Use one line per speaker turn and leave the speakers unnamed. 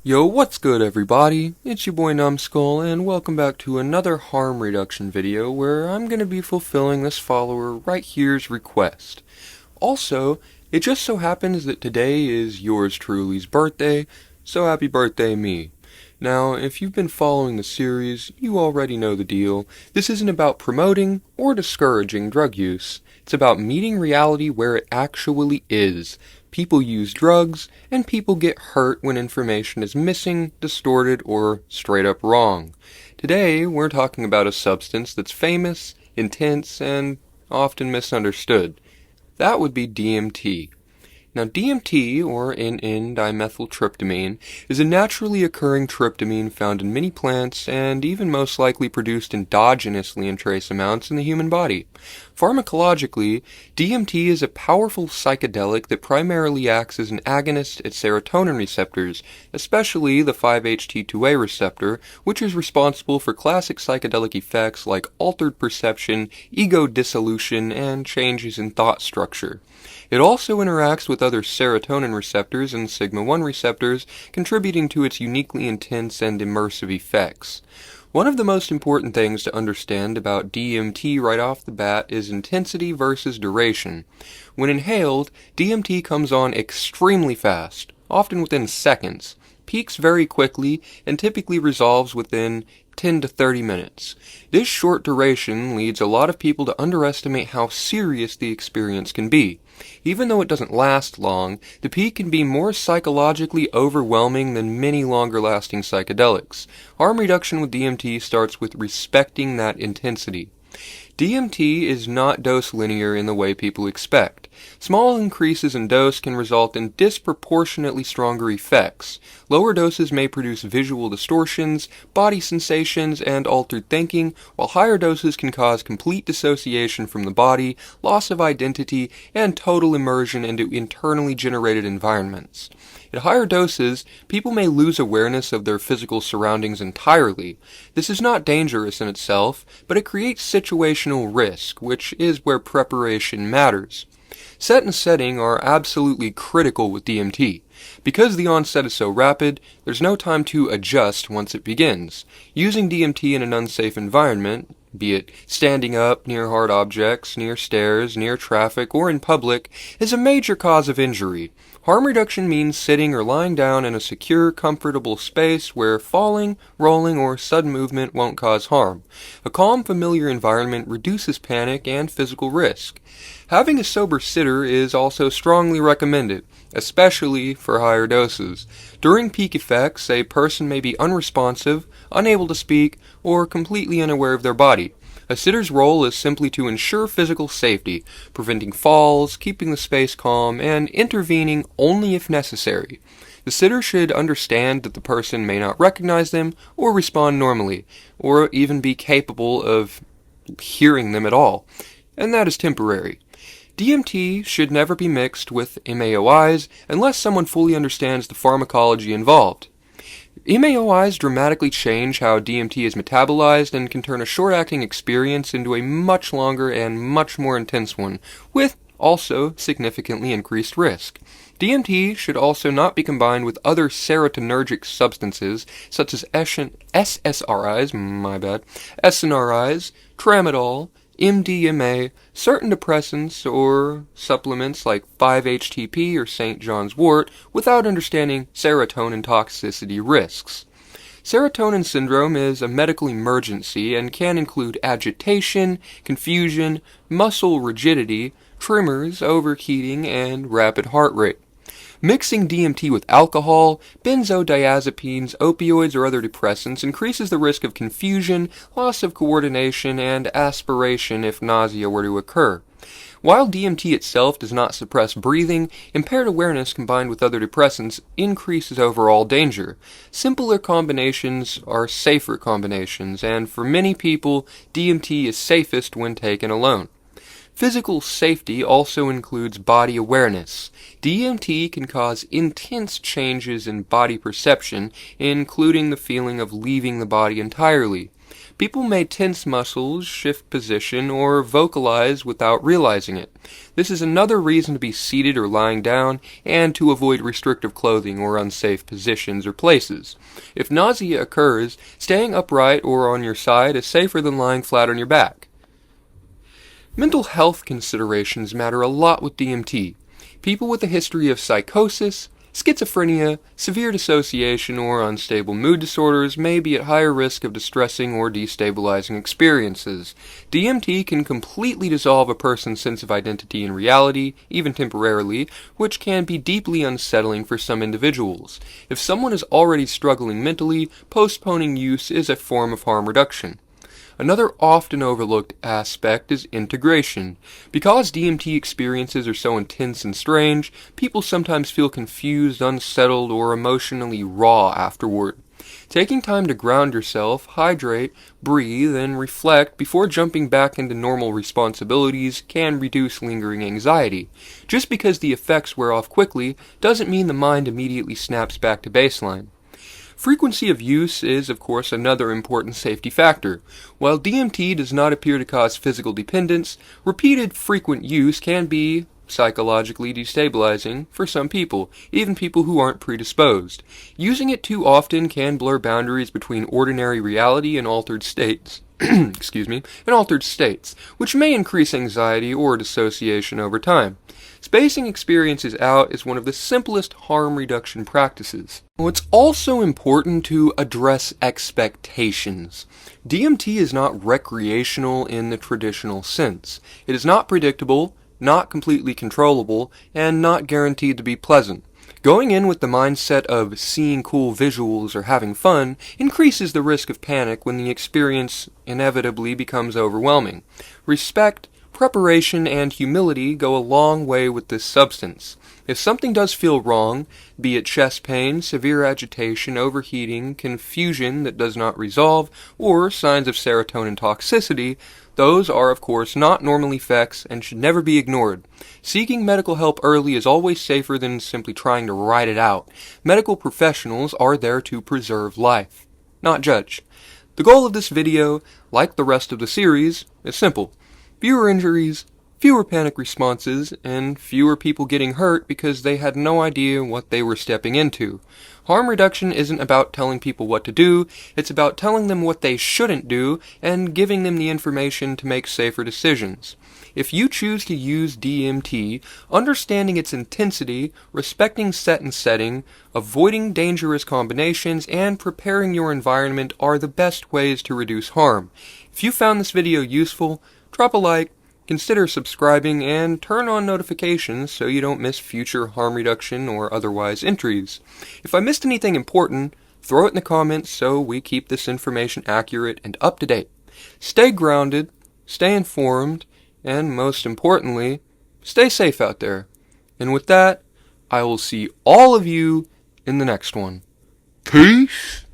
Yo, what's good everybody? It's your boy Numbskull, and welcome back to another harm reduction video where I'm going to be fulfilling this follower right here's request. Also, it just so happens that today is yours truly's birthday, so happy birthday me. Now, if you've been following the series, you already know the deal. This isn't about promoting or discouraging drug use. It's about meeting reality where it actually is. People use drugs, and people get hurt when information is missing, distorted, or straight up wrong. Today, we're talking about a substance that's famous, intense, and often misunderstood. That would be DMT. Now, DMT, or N,N-dimethyltryptamine, is a naturally occurring tryptamine found in many plants and even most likely produced endogenously in trace amounts in the human body. Pharmacologically, DMT is a powerful psychedelic that primarily acts as an agonist at serotonin receptors, especially the 5-HT2A receptor, which is responsible for classic psychedelic effects like altered perception, ego dissolution, and changes in thought structure. It also interacts with other serotonin receptors and sigma-1 receptors, contributing to its uniquely intense and immersive effects. One of the most important things to understand about DMT right off the bat is intensity versus duration. When inhaled, DMT comes on extremely fast, often within seconds, peaks very quickly, and typically resolves within 10 to 30 minutes. This short duration leads a lot of people to underestimate how serious the experience can be. Even though it doesn't last long, the peak can be more psychologically overwhelming than many longer-lasting psychedelics. Harm reduction with DMT starts with respecting that intensity. DMT is not dose linear in the way people expect. Small increases in dose can result in disproportionately stronger effects. Lower doses may produce visual distortions, body sensations, and altered thinking, while higher doses can cause complete dissociation from the body, loss of identity, and total immersion into internally generated environments. At higher doses, people may lose awareness of their physical surroundings entirely. This is not dangerous in itself, but it creates situational risk, which is where preparation matters. Set and setting are absolutely critical with DMT. Because the onset is so rapid, there's no time to adjust once it begins. Using DMT in an unsafe environment, be it standing up near hard objects, near stairs, near traffic, or in public, is a major cause of injury. Harm reduction means sitting or lying down in a secure, comfortable space where falling, rolling, or sudden movement won't cause harm. A calm, familiar environment reduces panic and physical risk. Having a sober sitter is also strongly recommended, especially for higher doses. During peak effects, a person may be unresponsive, unable to speak, or completely unaware of their body. A sitter's role is simply to ensure physical safety, preventing falls, keeping the space calm, and intervening only if necessary. The sitter should understand that the person may not recognize them or respond normally, or even be capable of hearing them at all, and that is temporary. DMT should never be mixed with MAOIs unless someone fully understands the pharmacology involved. MAOIs dramatically change how DMT is metabolized and can turn a short-acting experience into a much longer and much more intense one, with also significantly increased risk. DMT should also not be combined with other serotonergic substances such as SSRIs, SNRIs, tramadol, MDMA, certain depressants, or supplements like 5-HTP or St. John's wort without understanding serotonin toxicity risks. Serotonin syndrome is a medical emergency and can include agitation, confusion, muscle rigidity, tremors, overheating, and rapid heart rate. Mixing DMT with alcohol, benzodiazepines, opioids, or other depressants increases the risk of confusion, loss of coordination, and aspiration if nausea were to occur. While DMT itself does not suppress breathing, impaired awareness combined with other depressants increases overall danger. Simpler combinations are safer combinations, and for many people, DMT is safest when taken alone. Physical safety also includes body awareness. DMT can cause intense changes in body perception, including the feeling of leaving the body entirely. People may tense muscles, shift position, or vocalize without realizing it. This is another reason to be seated or lying down, and to avoid restrictive clothing or unsafe positions or places. If nausea occurs, staying upright or on your side is safer than lying flat on your back. Mental health considerations matter a lot with DMT. People with a history of psychosis, schizophrenia, severe dissociation, or unstable mood disorders may be at higher risk of distressing or destabilizing experiences. DMT can completely dissolve a person's sense of identity and reality, even temporarily, which can be deeply unsettling for some individuals. If someone is already struggling mentally, postponing use is a form of harm reduction. Another often overlooked aspect is integration. Because DMT experiences are so intense and strange, people sometimes feel confused, unsettled, or emotionally raw afterward. Taking time to ground yourself, hydrate, breathe, and reflect before jumping back into normal responsibilities can reduce lingering anxiety. Just because the effects wear off quickly doesn't mean the mind immediately snaps back to baseline. Frequency of use is, of course, another important safety factor. While DMT does not appear to cause physical dependence, repeated frequent use can be psychologically destabilizing for some people, even people who aren't predisposed. Using it too often can blur boundaries between ordinary reality and altered states. Which may increase anxiety or dissociation over time. Spacing experiences out is one of the simplest harm reduction practices. It's also important to address expectations. DMT is not recreational in the traditional sense. It is not predictable, not completely controllable, and not guaranteed to be pleasant. Going in with the mindset of seeing cool visuals or having fun increases the risk of panic when the experience inevitably becomes overwhelming. Respect, preparation, and humility go a long way with this substance. If something does feel wrong, be it chest pain, severe agitation, overheating, confusion that does not resolve, or signs of serotonin toxicity, those are, of course, not normal effects and should never be ignored. Seeking medical help early is always safer than simply trying to ride it out. Medical professionals are there to preserve life, not judge. The goal of this video, like the rest of the series, is simple. Fewer injuries, fewer panic responses, and fewer people getting hurt because they had no idea what they were stepping into. Harm reduction isn't about telling people what to do, it's about telling them what they shouldn't do and giving them the information to make safer decisions. If you choose to use DMT, understanding its intensity, respecting set and setting, avoiding dangerous combinations, and preparing your environment are the best ways to reduce harm. If you found this video useful, drop a like, consider subscribing, and turn on notifications so you don't miss future harm reduction or otherwise entries. If I missed anything important, throw it in the comments so we keep this information accurate and up to date. Stay grounded, stay informed, and most importantly, stay safe out there. And with that, I will see all of you in the next one. Peace!